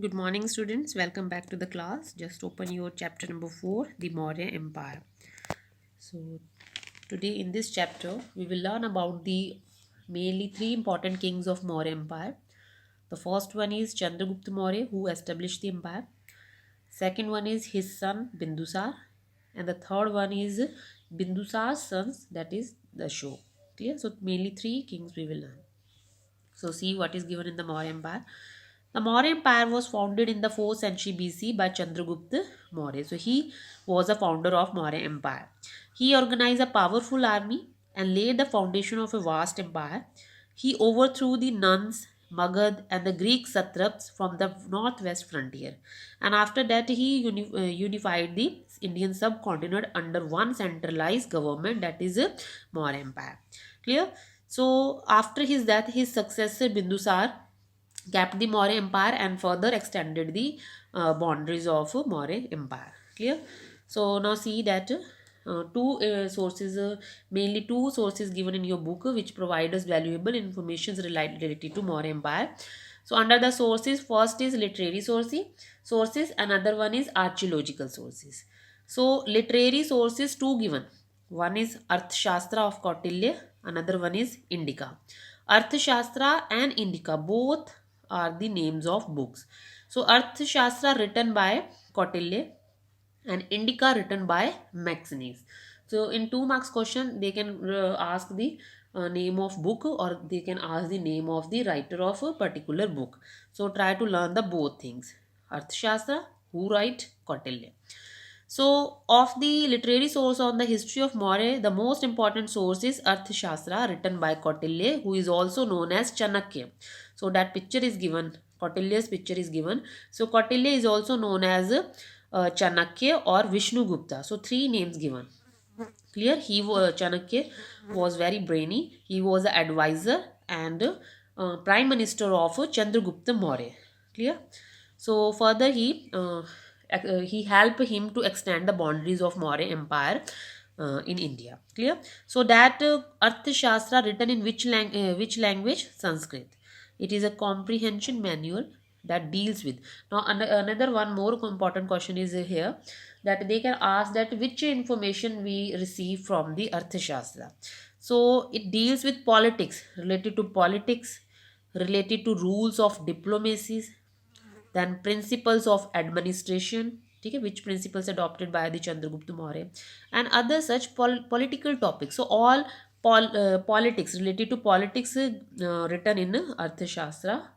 Good morning, students. Welcome back to the class. Just open your chapter number 4, the Maurya Empire. So, today in this chapter, we will learn about the mainly three important kings of Maurya Empire. The first one is Chandragupta Maurya, who established the empire. Second one is his son Bindusar, and the third one is Bindusar's sons, that is the Ashok. Clear? So, mainly three kings we will learn. So, see what is given in the Maurya Empire. The Maurya Empire was founded in the 4th century BC by Chandragupta Maurya. So he was a founder of Maurya Empire. He organized a powerful army and laid the foundation of a vast empire. He overthrew the Nuns, Magad, and the Greek satraps from the northwest frontier. And after that, he unified the Indian subcontinent under one centralized government, that is Maurya Empire. Clear? So after his death, his successor Bindusar kept the Maurya Empire and further extended the boundaries of Maurya Empire. Clear? So now see that mainly two sources given in your book, which provide us valuable information related to Maurya Empire. So under the sources, first is literary sources, another one is archaeological sources. So literary sources two given. One is Arthashastra of Kautilya, another one is Indica. Arthashastra and Indica both are the names of books. So Arthashastra written by Kautilya and Indica written by Maximus. So in 2 marks question they can ask the name of book, or they can ask the name of the writer of a particular book. So try to learn the both things. Arthashastra, who write? Kautilya. So, of the literary source on the history of Maurya, the most important source is Arthashastra written by Kautilya, who is also known as Chanakya. So, that picture is given. Kautilya's picture is given. So, Kautilya is also known as Chanakya or Vishnu Gupta. So, three names given. Clear? Chanakya was very brainy. He was the advisor and prime minister of Chandragupta Maurya. Clear? So further he helped him to extend the boundaries of Maurya Empire in India. Clear? So that Arthashastra written in which language? Sanskrit. It is a comprehension manual that deals with. Now another one more important question is here, that they can ask that which information we receive from the Arthashastra. So it deals with politics, related to rules of diplomacy, then principles of administration, okay, which principles adopted by the Chandragupta Maurya, and other such political topics. So all politics, related to politics, written in Arthashastra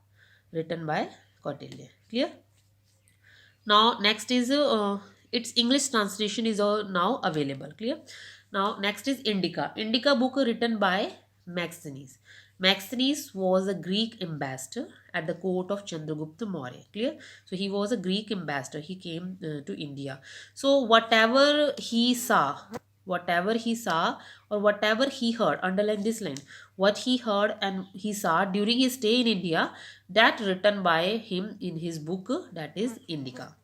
written by Kautilya. Clear? Now next is its English translation is now available. Clear? Now next is Indica book written by Maximus. Maximus was a Greek ambassador at the court of Chandragupta Maurya. Clear? So he was a Greek ambassador. He came to India. So whatever he saw or whatever he heard, underline this line, what he heard and he saw during his stay in India, that written by him in his book, that is Indica.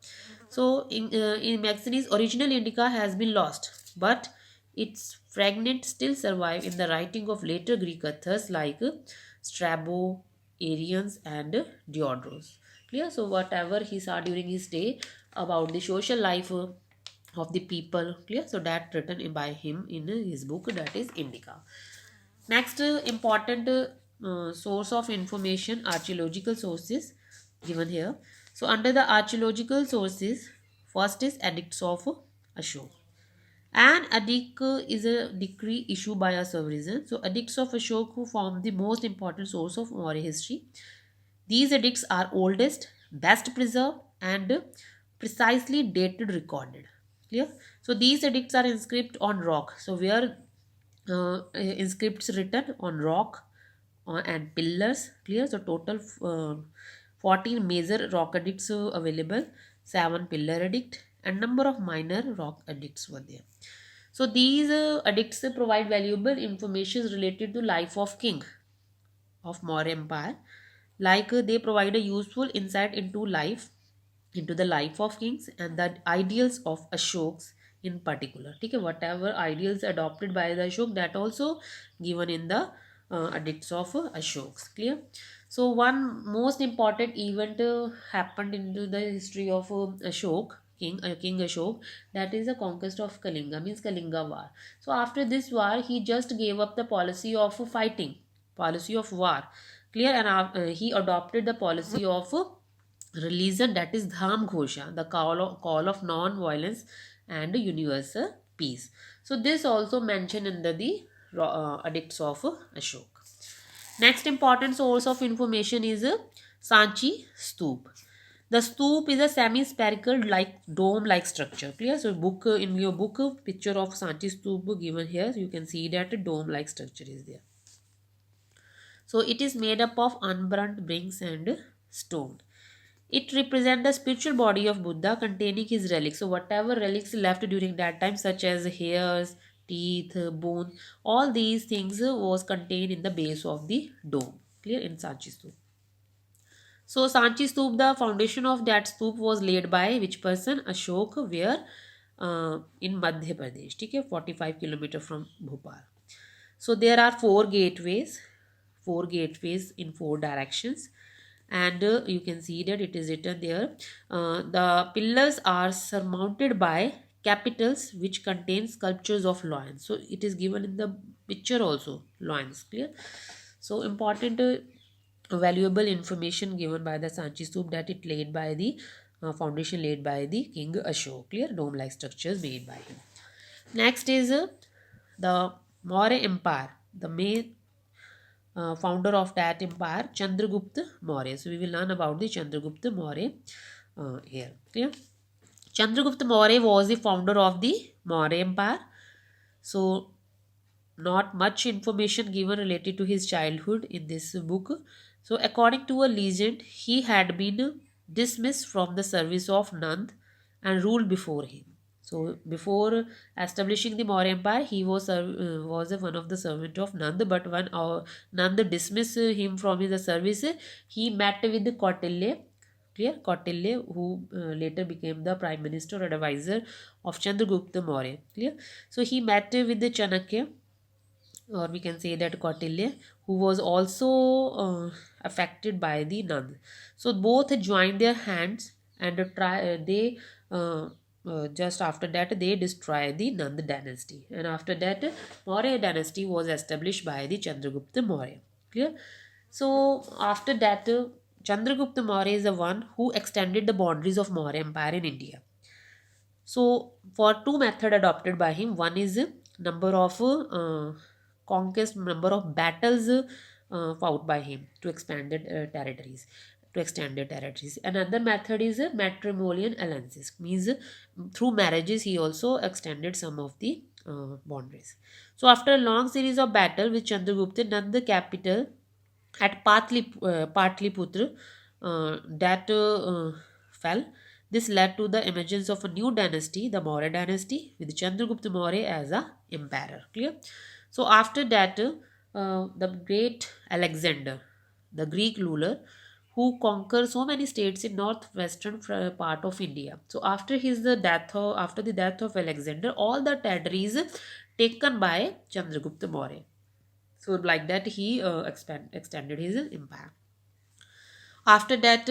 So in Maxine's original Indica has been lost, but its fragments still survive in the writing of later Greek authors like Strabo, Arians, and Diodorus. Clear? So whatever he saw during his stay about the social life of the people, clear? So that written by him in his book, that is Indica. Next important source of information, archaeological sources given here. So under the archaeological sources, first is Edicts of Ashok. An edict is a decree issued by a sovereign. So edicts of Ashok form the most important source of Maurya history. These edicts are oldest, best preserved, and precisely dated recorded. Clear? So these edicts are inscribed on rock. So where inscripts written on rock and pillars. Clear? So total 14 major rock edicts available, 7 pillar edict, and number of minor rock edicts were there. So these edicts provide valuable information related to life of king of Maurya Empire. Like they provide a useful insight into the life of kings and the ideals of Ashoks in particular. Okay, whatever ideals adopted by the Ashok, that also given in the edicts of Ashoks. Clear? So one most important event happened into the history of Ashok, King Ashok, that is the conquest of Kalinga, means Kalinga War. So after this war, he just gave up the policy of fighting, policy of war, clear, and he adopted the policy of religion, that is Dham Ghosha, the call of non-violence and universal peace. So this also mentioned under the edicts of Ashok. Next important source of information is Sanchi Stoop. The stoop is a semi-spherical like dome-like structure. Clear? So book in your book picture of Sanchi Stoop given here, you can see that a dome-like structure is there. So it is made up of unburnt bricks and stone. It represents the spiritual body of Buddha containing his relics. So whatever relics left during that time, such as hairs, teeth, bone, all these things was contained in the base of the dome. Clear, in Sanchi Stoop. So Sanchi Stoop, the foundation of that stoop was laid by which person? Ashok, where in Madhya Pradesh. Okay, 45 kilometers from Bhopal. So there are four gateways in four directions, and you can see that it is written there. The pillars are surmounted by capitals which contain sculptures of lions. So it is given in the picture also, lions. Clear? So important valuable information given by the Sanchi Stoop, that it laid by the foundation laid by the King Ashok. Clear? Dome like structures made by him. Next is the Maurya Empire. The main founder of that empire, Chandragupta Maurya. So we will learn about the Chandragupta Maurya here. Clear? Chandragupta Maurya was the founder of the Maurya Empire. So not much information given related to his childhood in this book. So according to a legend, he had been dismissed from the service of Nand and ruled before him. So before establishing the Maurya Empire, he was one of the servant of Nand. But when Nand dismissed him from his service, he met with Kautilya. Clear? Kautilya, who later became the prime minister or advisor of Chandragupta Maurya. Clear? So he met with the Chanakya, or we can say that Kautilya, who was also affected by the Nand. So both joined their hands and they just after that they destroyed the Nand dynasty, and after that Maurya dynasty was established by the Chandragupta Maurya. Clear? So after that Chandragupta Maurya is the one who extended the boundaries of Maurya Empire in India. So for two method adopted by him, one is number of conquest, number of battles fought by him to expand the territories, to extend the territories. Another method is matrimonial alliances, means through marriages he also extended some of the boundaries. So after a long series of battle with Chandragupta, Nand the capital at Patliputra that fell. This led to the emergence of a new dynasty, the Maurya dynasty, with Chandragupta Maurya as a emperor. Clear? So after that, the great Alexander, the Greek ruler, who conquered so many states in northwestern part of India. So after the death of Alexander, all the territories taken by Chandragupta Maurya. So like that, he extended his empire. After that,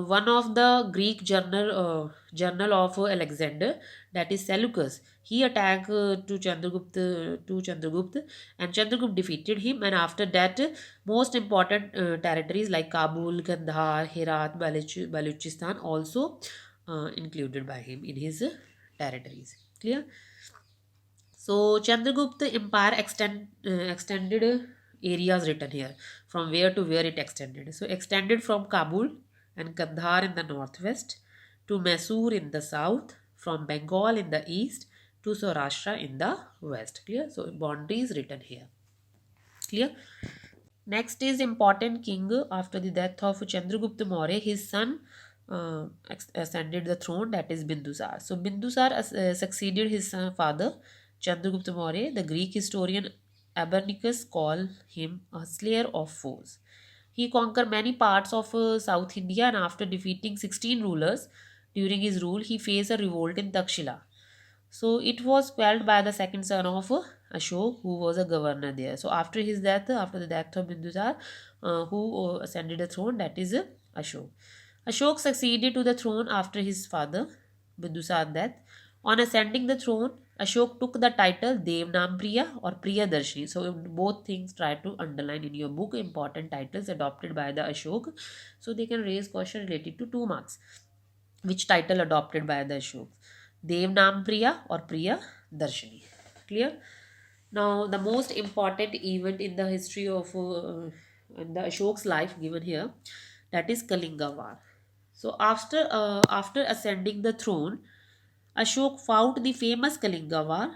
one of the Greek journal of Alexander, that is Seleucus, he attacked to Chandragupta, and Chandragupta defeated him. And after that, most important territories like Kabul, Kandahar, Herat, Baluchistan also included by him in his territories. Clear? So Chandragupta Empire extended areas written here, from where to where it extended. So extended from Kabul and Kandahar in the northwest to Mysore in the south, from Bengal in the east to Saurashtra in the west. Clear? So boundaries written here. Clear? Next is important king after the death of Chandragupta Maurya. His son ascended the throne, that is Bindusar. So Bindusar succeeded his father Chandragupta Maurya. The Greek historian Abernicus called him a slayer of foes. He conquered many parts of South India, and after defeating 16 rulers during his rule, he faced a revolt in Takshila. So it was quelled by the second son of Ashok, who was a governor there. So after his death, after the death of Bindusar, who ascended the throne, that is Ashok. Ashok succeeded to the throne after his father Bindusar's death. On ascending the throne, Ashok took the title Devnampriya or Priyadarshini. So both things try to underline in your book important titles adopted by the Ashok. So they can raise question related to 2 marks. Which title adopted by the Ashok? Devnampriya or Priya Darshini. Clear? Now, the most important event in the history of in the Ashok's life given here, that is Kalinga War. So after ascending the throne, Ashok fought the famous Kalinga War.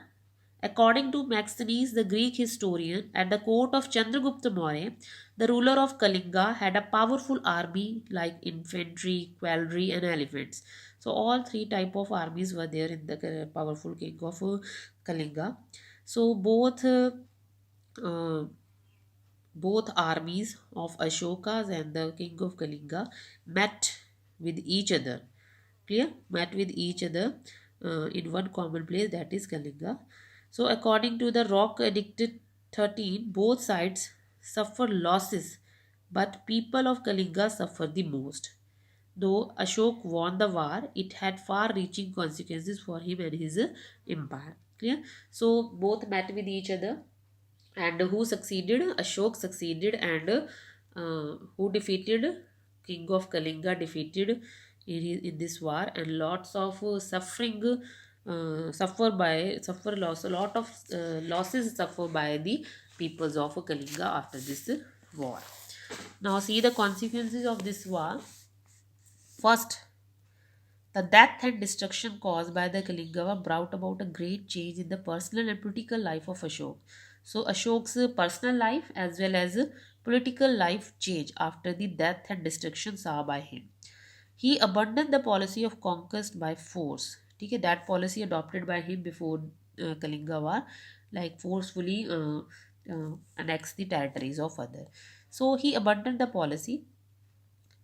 According to Maxenus, the Greek historian, at the court of Chandragupta Maurya, the ruler of Kalinga had a powerful army like infantry, cavalry, and elephants. So all three type of armies were there in the powerful king of Kalinga. So uh, both armies of Ashokas and the king of Kalinga met with each other. Clear? Met with each other in one common place, that is Kalinga. So according to the Rock Edict 13, both sides suffer losses, but people of Kalinga suffer the most. Though Ashok won the war, it had far-reaching consequences for him and his empire. Clear? So both met with each other, and who succeeded? Ashok succeeded, and who defeated? King of Kalinga defeated in this war, and lots of suffering suffer loss, a lot of losses suffer by the peoples of Kalinga after this war. Now see the consequences of this war. First, the death and destruction caused by the Kalinga War brought about a great change in the personal and political life of Ashok. So Ashok's personal life as well as political life changed after the death and destruction saw by him. He abandoned the policy of conquest by force. Okay, that policy adopted by him before Kalinga War, like forcefully annex the territories of other. So he abandoned the policy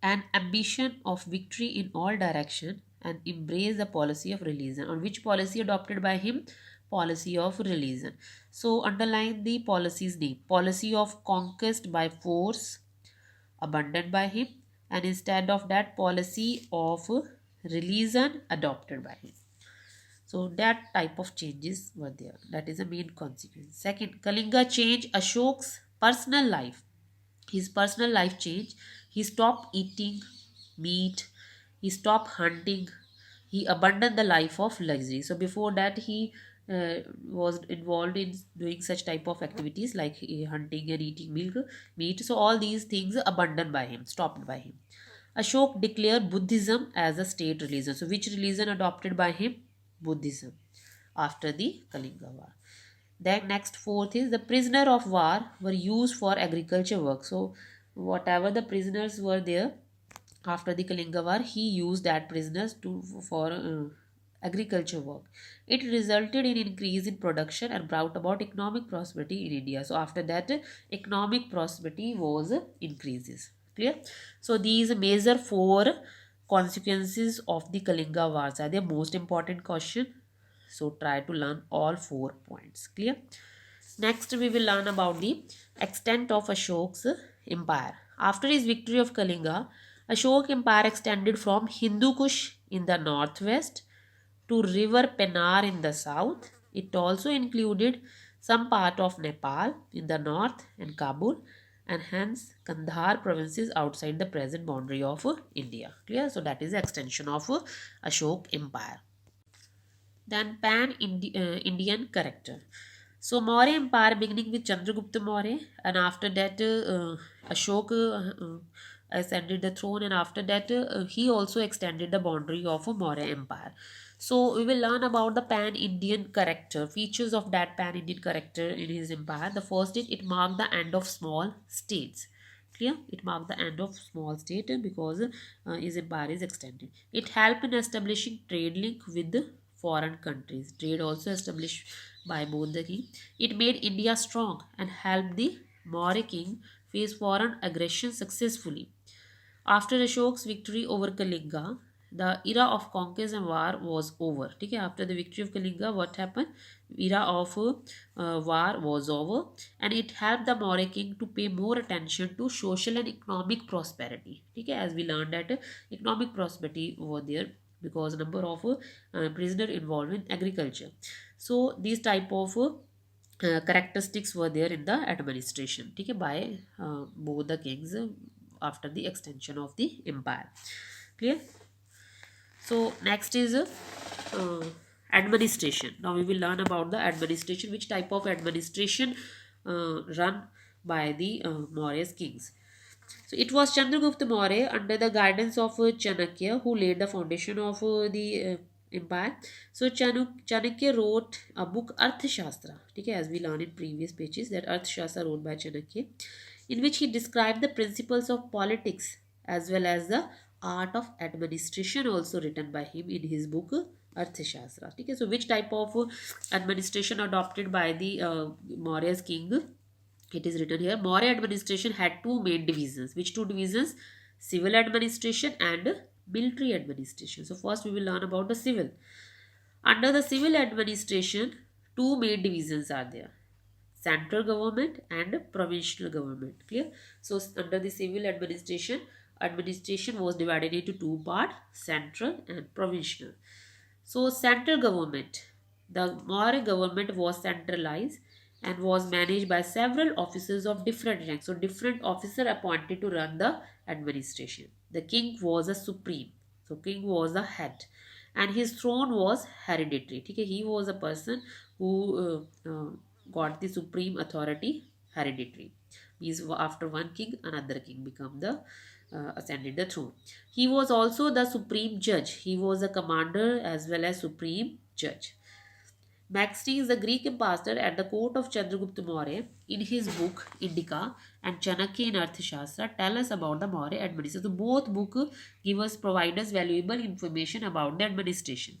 an ambition of victory in all direction and embrace the policy of religion. On which policy adopted by him? Policy of religion. So underline the policy's name. Policy of conquest by force abandoned by him, and instead of that, policy of religion adopted by him. So that type of changes were there. That is the main consequence. Second, Kalinga changed Ashok's personal life. His personal life changed. He stopped eating meat. He stopped hunting. He abandoned the life of luxury. So before that, he was involved in doing such type of activities like hunting and eating meat. So all these things abandoned by him, stopped by him. Ashok declared Buddhism as a state religion. So which religion adopted by him? Buddhism after the Kalinga War. Then next fourth is the prisoner of war were used for agriculture work. So whatever the prisoners were there after the Kalinga War, he used that prisoners to for agriculture work. It resulted in increase in production and brought about economic prosperity in India. So after that, economic prosperity was increases. Clear? So these major four consequences of the Kalinga Wars are the most important question. So try to learn all 4 points. Clear? Next, we will learn about the extent of Ashok's empire. After his victory of Kalinga, Ashok empire extended from Hindu Kush in the northwest to river Pennar in the south. It also included some part of Nepal in the north and Kabul, and hence Kandahar provinces outside the present boundary of India. Clear? So that is the extension of Ashok empire. Then Indian character. So Maurya Empire beginning with Chandragupta Maurya, and after that Ashoka ascended the throne, and after that he also extended the boundary of Maurya Empire. So we will learn about the pan-Indian character, features of that pan-Indian character in his empire. The first is it marked the end of small states. Clear? It marked the end of small state because his empire is extended. It helped in establishing trade link with the foreign countries. Trade also established by both the king. It made India strong and helped the Maurya king face foreign aggression successfully. After Ashok's victory over Kalinga, the era of conquest and war was over. ठीक है, after the victory of Kalinga, what happened? Era of war was over, and it helped the Maurya king to pay more attention to social and economic prosperity. ठीक है, as we learned that economic prosperity over there because number of prisoner involved in agriculture. So these type of characteristics were there in the administration, ठीक है, by both the kings after the extension of the empire. Clear? So next is administration. Now we will learn about the administration, which type of administration run by the Maurya kings. So it was Chandragupta Maurya under the guidance of Chanakya who laid the foundation of the empire. So Chanakya wrote a book Arthashastra, okay, as we learned in previous pages that Arthashastra wrote by Chanakya, in which he described the principles of politics as well as the art of administration also written by him in his book Arthashastra. Okay, so which type of administration adopted by the Maurya's king? It is written here. Maurya administration had two main divisions. Which two divisions? Civil administration and military administration. So first we will learn about the civil. Under the civil administration, two main divisions are there: central government and provincial government. Clear? So under the civil administration, administration was divided into two parts: central and provincial. So central government, the Maurya government was centralized and was managed by several officers of different ranks. So different officer appointed to run the administration. The king was a supreme. So king was the head, and his throne was hereditary. Okay, he was a person who got the supreme authority hereditary. Means after one king, another king become the ascended the throne. He was also the supreme judge. He was a commander as well as supreme judge. Maxti is the Greek ambassador at the court of Chandragupta Maurya. In his book Indica and Chanakya in Arthashastra tell us about the Maurya administration. So both book give us provide us valuable information about the administration.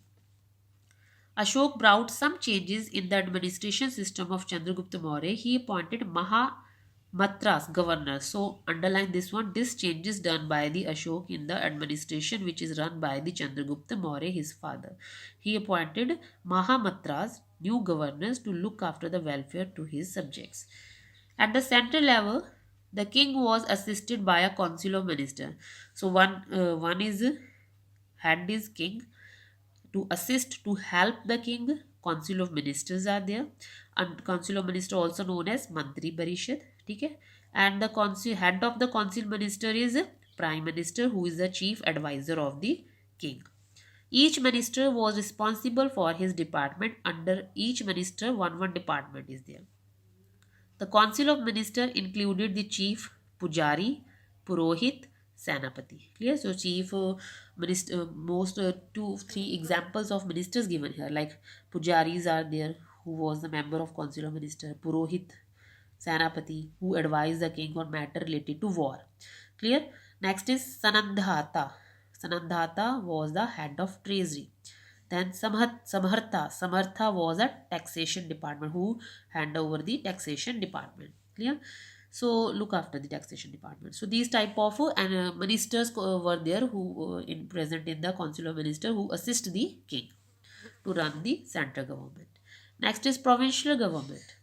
Ashok brought some changes in the administration system of Chandragupta Maurya. He appointed Mahamatras governor. So underline this one. This change is done by the Ashok in the administration which is run by the Chandragupta Maurya, his father. He appointed Mahamatras, new governors, to look after the welfare to his subjects. At the central level, the king was assisted by a council of ministers. So one is head is king. To assist, to help the king, council of ministers are there, and council of minister also known as Mantri Parishad. Okay, and the council head of the council minister is prime minister, who is the chief advisor of the king. Each minister was responsible for his department. Under each minister, one department is there. The council of ministers included the chief Pujari, Purohit, Senapati. Clear? So chief minister, most two, three examples of ministers given here, like Pujaris are there, who was the member of council of minister, Purohit, Senapati, who advised the king on matter related to war. Clear? Next is Sanandhata. Sanandhata was the head of treasury. Then Samartha was a taxation department who hand over the taxation department. Clear? So look after the taxation department. So these type of ministers were there who in present in the council of minister who assist the king to run the central government. Next is provincial government.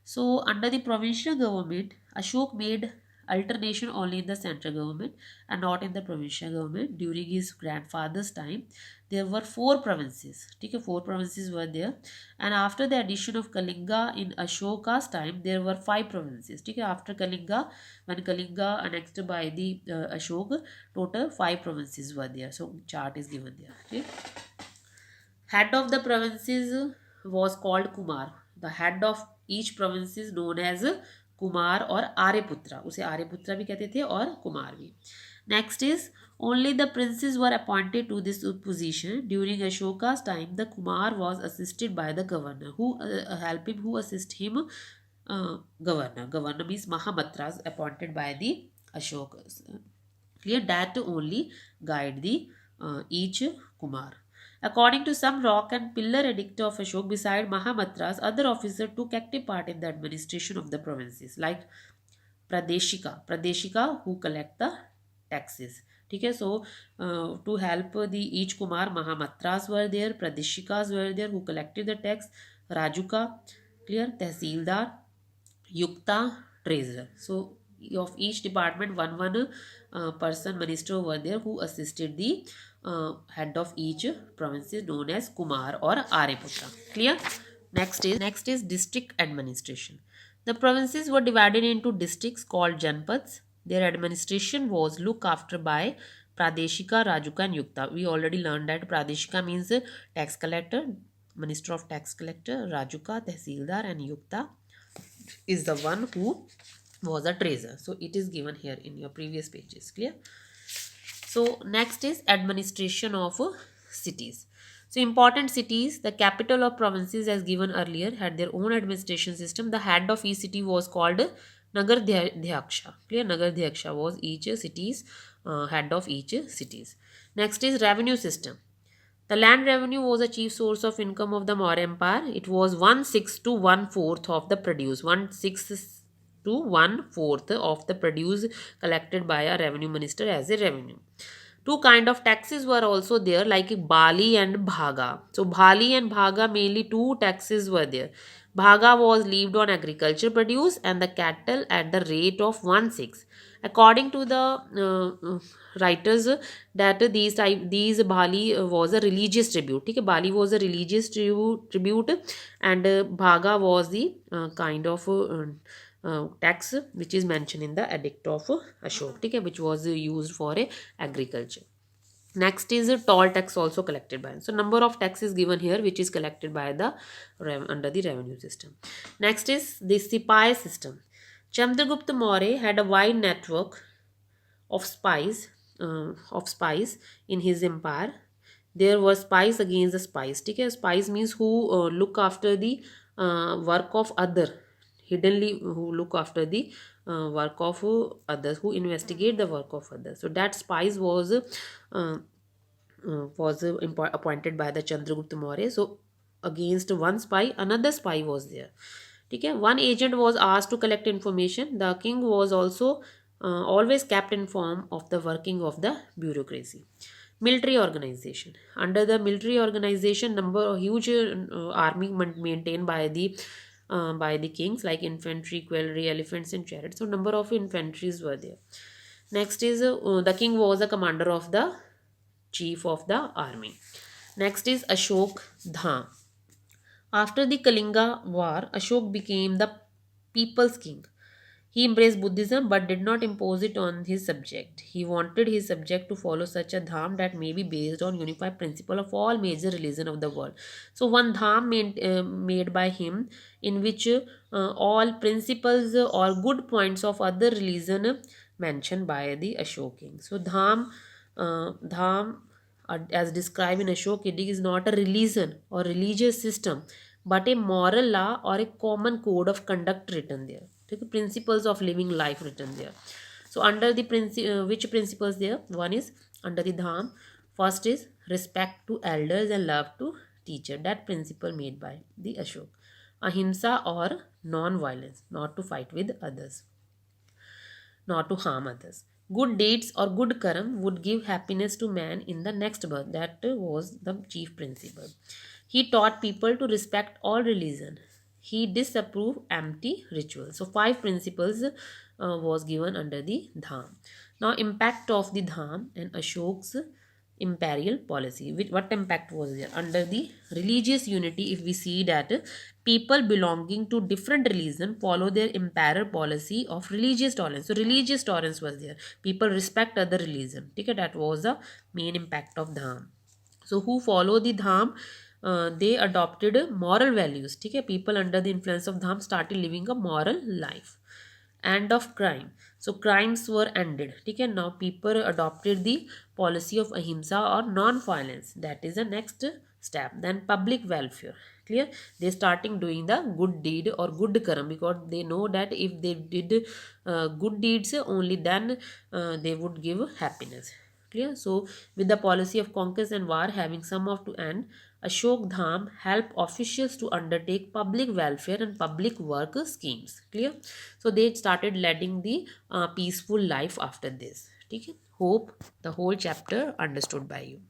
So under the provincial government, Ashok made alternation only in the central government and not in the provincial government. During his grandfather's time, there were four provinces. Okay, four provinces were there, and after the addition of Kalinga in Ashoka's time, there were five provinces. Okay, after Kalinga, when Kalinga annexed by the Ashok, total five provinces were there. So chart is given there. Okay. Head of the provinces was called Kumar. The head of each province is known as Kumar और आर्यपुत्रा, उसे आर्यपुत्रा भी कहते थे और कुमार भी. Next is only the princes were appointed to this position. During Ashoka's time, the Kumar was assisted by the governor who help him, who assist him. Governor means Mahamatras appointed by the Ashoka. Clear? That only guide the each Kumar. According to some rock and pillar edict of Ashok, beside Mahamatras, other officers took active part in the administration of the provinces, like Pradeshika who collect the taxes, ठीक है. So to help the each Kumar, Mahamatras were there, Pradeshikas were there who collected the tax, Rajuka, clear, Tehsildar, Yukta, treasurer. So of each department one person minister were there who assisted the head of each province known as Kumar or Aryaputra. Clear. Next is district administration. The provinces were divided into districts called Janpads. Their administration was looked after by Pradeshika, Rajuka and Yukta. We already learned that Pradeshika means tax collector, minister of tax collector, Rajuka, Tehsildar and Yukta is the one who was a treasurer. So it is given here in your previous pages. Clear. So next is administration of cities. So important cities, the capital of provinces as given earlier had their own administration system. The head of each city was called Nagardhyaksha. Clear. Nagardhyaksha was each city's head of each cities. Next is revenue system. The land revenue was a chief source of income of the Maurya Empire. It was 1/6 to 1/4 of the produce. 1/6 to 1/4 of the produce collected by a revenue minister as a revenue. Two kind of taxes were also there, like Bali and Bhaga. So Bali and Bhaga, mainly two taxes were there. Bhaga was levied on agriculture produce and the cattle at the rate of 1/6. According to the writers, that these Bali was a religious tribute. Okay? Bali was a religious tribute and Bhaga was the kind of tax which is mentioned in the edict of Ashok, okay, which was used for agriculture. Next is a toll tax also collected by. So number of taxes given here which is collected by the under the revenue system. Next is the Sipai system. Chandragupta Maurya had a wide network of spies in his empire. There were spies against the spies. Okay? Spies means who look after the work of other, hiddenly who look after the work of others, who investigate the work of others. So that spies was appointed by the Chandragupta Maurya. So against one spy, another spy was there. Okay? One agent was asked to collect information. The king was also always kept informed of the working of the bureaucracy. Military organization. Under the military organization, huge army maintained by the kings, like infantry, cavalry, elephants, and chariots. So number of infantries were there. Next is the king was the commander of the chief of the army. Next is Ashok Dham. After the Kalinga war, Ashok became the people's king. He embraced Buddhism but did not impose it on his subject. He wanted his subject to follow such a dham that may be based on unified principle of all major religions of the world. So one dham made by him in which all principles or good points of other religion mentioned by the Ashok king. So dham as described in Ashok Edict is not a religion or religious system but a moral law or a common code of conduct written there. Okay? Principles of living life written there. So under the which principles there? One is under the dham. First is respect to elders and love to teacher. That principle made by the Ashok. Ahimsa or non-violence, not to fight with others, not to harm others. Good deeds or good karam would give happiness to man in the next birth. That was the chief principle. He taught people to respect all religion. He disapproved empty rituals. So 5 principles was given under the dham. Now impact of the dham and Ashok's imperial policy. What impact was there? Under the religious unity, if we see that people belonging to different religion follow their imperial policy of religious tolerance. So religious tolerance was there. People respect other religion. Okay? That was the main impact of dham. So who follow the dham? They adopted moral values. Okay? People under the influence of dham started living a moral life. End of crime. So crimes were ended. Okay? Now people adopted the policy of ahimsa or non-violence. That is the next step. Then public welfare. Clear? They starting doing the good deed or good karam because they know that if they did good deeds only then they would give happiness. Clear? So with the policy of conquest and war having some of to end, Ashok Dham helped officials to undertake public welfare and public work schemes. Clear? So they started leading the peaceful life after this. Okay? Hope the whole chapter understood by you.